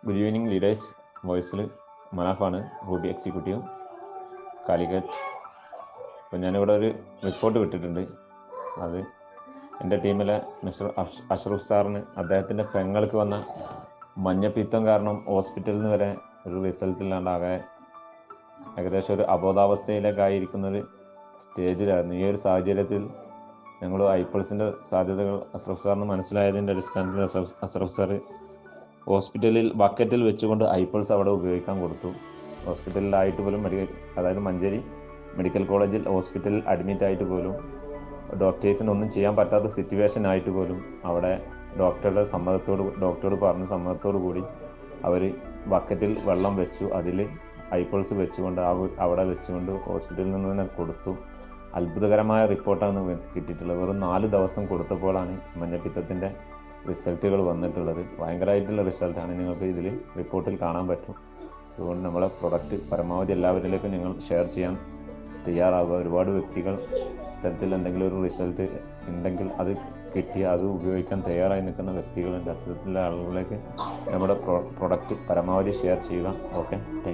Good evening leaders. വോയിസിൽ മനാഫാണ്, Ruby executive, Calicut. അപ്പോൾ ഞാനിവിടെ ഒരു റിപ്പോർട്ട് വിട്ടിട്ടുണ്ട്. അത് എൻ്റെ ടീമിലെ മിസ്റ്റർ അഷ്റഫ് സാറിന് അദ്ദേഹത്തിൻ്റെ പെങ്ങൾക്ക് വന്ന മഞ്ഞപ്പിത്തം കാരണം ഹോസ്പിറ്റലിൽ നിന്ന് വരെ ഒരു റിസൾട്ടില്ലാണ്ടാകെ ഏകദേശം ഒരു അബോധാവസ്ഥയിലേക്കായിരിക്കുന്നൊരു സ്റ്റേജിലായിരുന്നു. ഈ ഒരു സാഹചര്യത്തിൽ ഞങ്ങൾ ഐപ്പിൾസിൻ്റെ സാധ്യതകൾ അഷ്റഫ് സാറിന് മനസ്സിലായതിൻ്റെ അടിസ്ഥാനത്തിൽ അഷ്റഫ് സാറ് ഹോസ്പിറ്റലിൽ ബക്കറ്റിൽ വെച്ചുകൊണ്ട് ഐപ്പിൾസ് അവിടെ ഉപയോഗിക്കാൻ കൊടുത്തു. ഹോസ്പിറ്റലിലായിട്ട് പോലും അതായത് മഞ്ചേരി മെഡിക്കൽ കോളേജിൽ ഹോസ്പിറ്റലിൽ അഡ്മിറ്റായിട്ട് പോലും ഡോക്ടേഴ്സിനൊന്നും ചെയ്യാൻ പറ്റാത്ത സിറ്റുവേഷൻ ആയിട്ട് പോലും അവിടെ ഡോക്ടറോട് പറഞ്ഞ സമ്മതത്തോടു കൂടി അവർ ബക്കറ്റിൽ വെള്ളം വെച്ചു, അതിൽ ഐപ്പിൾസ് വെച്ചുകൊണ്ട് അവിടെ വെച്ചുകൊണ്ട് ഹോസ്പിറ്റലിൽ നിന്ന് തന്നെ കൊടുത്തു. അത്ഭുതകരമായ റിപ്പോർട്ടാണ് കിട്ടിയിട്ടുള്ളത്. വെറും 4 ദിവസം കൊടുത്തപ്പോഴാണ് മഞ്ഞപ്പിത്തത്തിൻ്റെ റിസൾട്ടുകൾ വന്നിട്ടുള്ളത്. ഭയങ്കരമായിട്ടുള്ള റിസൾട്ടാണ് നിങ്ങൾക്ക് ഇതിൽ റിപ്പോർട്ടിൽ കാണാൻ പറ്റും. അതുകൊണ്ട് നമ്മളെ പ്രൊഡക്റ്റ് പരമാവധി എല്ലാവരിലേക്കും നിങ്ങൾ ഷെയർ ചെയ്യാൻ തയ്യാറാവുക. ഒരുപാട് വ്യക്തികൾ ഇത്തരത്തിൽ എന്തെങ്കിലും ഒരു റിസൾട്ട് ഉണ്ടെങ്കിൽ അത് കിട്ടി അത് ഉപയോഗിക്കാൻ തയ്യാറായി നിൽക്കുന്ന വ്യക്തികളുണ്ട്. അത്തരത്തിലുള്ള ആളുകളിലേക്ക് നമ്മുടെ പ്രൊഡക്റ്റ് പരമാവധി ഷെയർ ചെയ്യുക. ഓക്കെ.